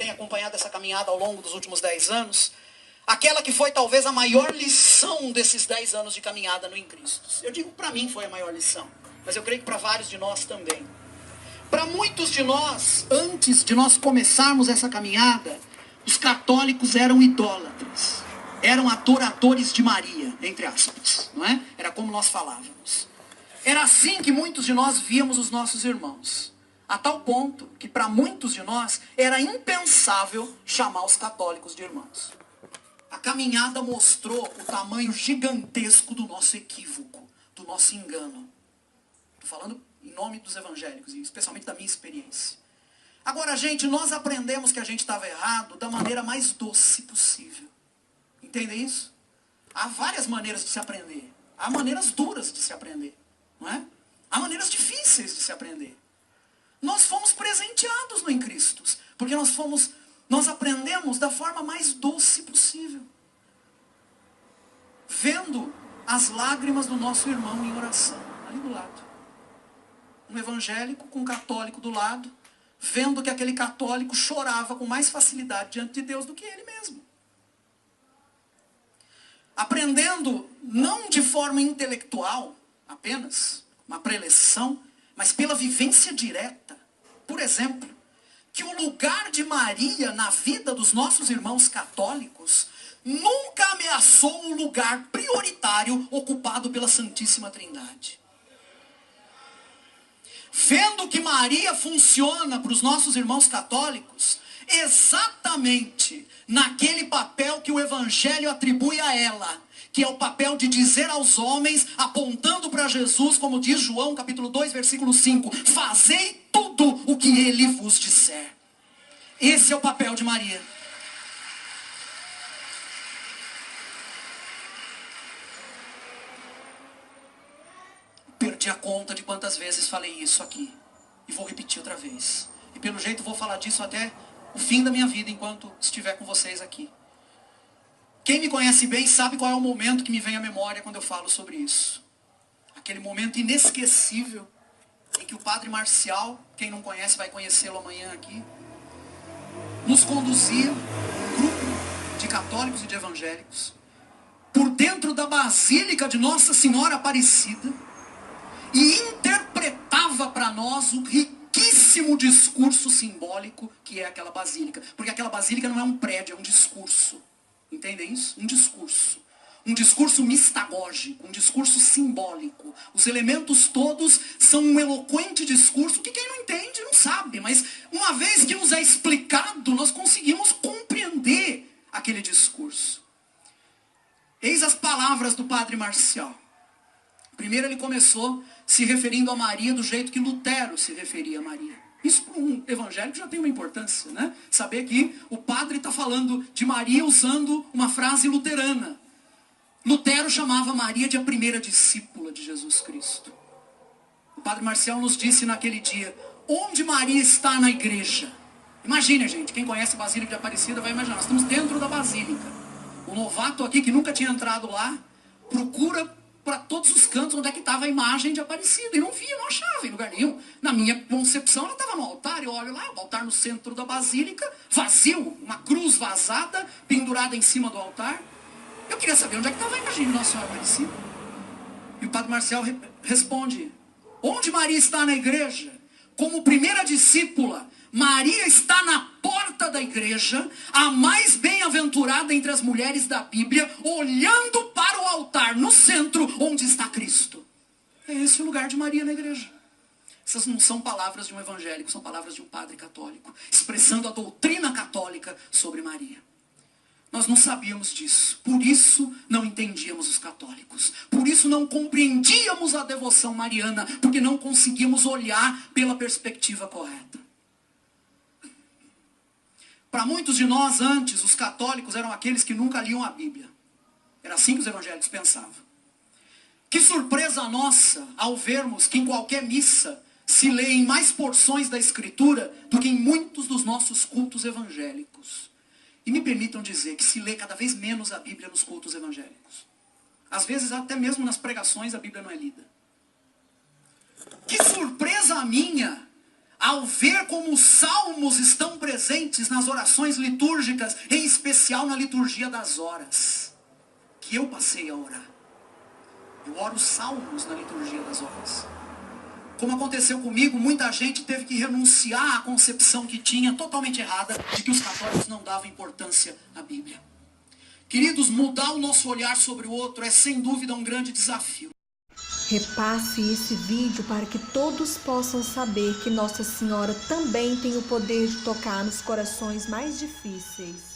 tem acompanhado essa caminhada ao longo dos últimos 10 anos, aquela que foi talvez a maior lição desses 10 anos de caminhada no Em Cristo. Eu digo, para mim foi a maior lição, mas eu creio que para vários de nós também. Para muitos de nós, antes de nós começarmos essa caminhada, os católicos eram idólatras, eram adoradores de Maria, entre aspas, não é? Era como nós falávamos. Era assim que muitos de nós víamos os nossos irmãos. A tal ponto que para muitos de nós era impensável chamar os católicos de irmãos. A caminhada mostrou o tamanho gigantesco do nosso equívoco, do nosso engano. Estou falando em nome dos evangélicos, e especialmente da minha experiência. Agora, gente, nós aprendemos que a gente estava errado da maneira mais doce possível. Entendem isso? Há várias maneiras de se aprender. Há maneiras duras de se aprender. Não é? Há maneiras difíceis de se aprender. Nós fomos presenteados no Em Cristo, porque nós aprendemos da forma mais doce possível. Vendo as lágrimas do nosso irmão em oração, ali do lado. Um evangélico com um católico do lado, vendo que aquele católico chorava com mais facilidade diante de Deus do que ele mesmo. Aprendendo, não de forma intelectual apenas, uma preleção, mas pela vivência direta. Por exemplo, que o lugar de Maria na vida dos nossos irmãos católicos nunca ameaçou o lugar prioritário ocupado pela Santíssima Trindade. Vendo que Maria funciona para os nossos irmãos católicos exatamente naquele papel que o Evangelho atribui a ela, que é o papel de dizer aos homens, apontando para Jesus, como diz João capítulo 2, versículo 5, fazei tudo o que ele vos disser. Esse é o papel de Maria. Perdi a conta de quantas vezes falei isso aqui. E vou repetir outra vez. E pelo jeito vou falar disso até o fim da minha vida, enquanto estiver com vocês aqui. Quem me conhece bem sabe qual é o momento que me vem à memória quando eu falo sobre isso. Aquele momento inesquecível em que o Padre Marcial, quem não conhece vai conhecê-lo amanhã aqui, nos conduzia, um grupo de católicos e de evangélicos, por dentro da Basílica de Nossa Senhora Aparecida, e interpretava para nós o riquíssimo discurso simbólico que é aquela basílica. Porque aquela basílica não é um prédio, é um discurso. Entendem isso? Um discurso. Um discurso mistagógico, um discurso simbólico. Os elementos todos são um eloquente discurso que quem não entende não sabe. Mas uma vez que nos é explicado, nós conseguimos compreender aquele discurso. Eis as palavras do Padre Marcial. Primeiro ele começou se referindo a Maria do jeito que Lutero se referia a Maria. Isso para um evangélico já tem uma importância, né? Saber que o padre está falando de Maria usando uma frase luterana. Lutero chamava Maria de a primeira discípula de Jesus Cristo. O Padre Marcial nos disse naquele dia, onde Maria está na igreja? Imagina, gente, quem conhece a Basílica de Aparecida vai imaginar, nós estamos dentro da Basílica. O novato aqui que nunca tinha entrado lá, procura para todos os cantos onde é que estava a imagem de Aparecida. E não via, não achava em lugar nenhum. Na minha concepção, ela estava no altar. Eu olho lá, o altar no centro da basílica, vazio, uma cruz vazada, pendurada em cima do altar. Eu queria saber onde é que estava a imagem de Nossa Senhora Aparecida. E o Padre Marcial responde, onde Maria está na igreja? Como primeira discípula, Maria está na porta da igreja, a mais bem-aventurada entre as mulheres da Bíblia, olhando para o altar no centro onde está Cristo. É esse o lugar de Maria na igreja. Essas não são palavras de um evangélico, são palavras de um padre católico, expressando a doutrina católica sobre Maria. Nós não sabíamos disso, por isso não entendíamos os católicos, por isso não compreendíamos a devoção mariana, porque não conseguíamos olhar pela perspectiva correta. Para muitos de nós antes, os católicos eram aqueles que nunca liam a Bíblia. Era assim que os evangélicos pensavam. Que surpresa nossa ao vermos que em qualquer missa se leem mais porções da Escritura do que em muitos dos nossos cultos evangélicos. E me permitam dizer que se lê cada vez menos a Bíblia nos cultos evangélicos. Às vezes até mesmo nas pregações a Bíblia não é lida. Que surpresa a minha ao ver como os salmos estão presentes nas orações litúrgicas, em especial na liturgia das horas, que eu passei a orar. Eu oro salmos na liturgia das horas. Como aconteceu comigo, muita gente teve que renunciar à concepção que tinha, totalmente errada, de que os católicos não davam importância à Bíblia. Queridos, mudar o nosso olhar sobre o outro é sem dúvida um grande desafio. Repasse esse vídeo para que todos possam saber que Nossa Senhora também tem o poder de tocar nos corações mais difíceis.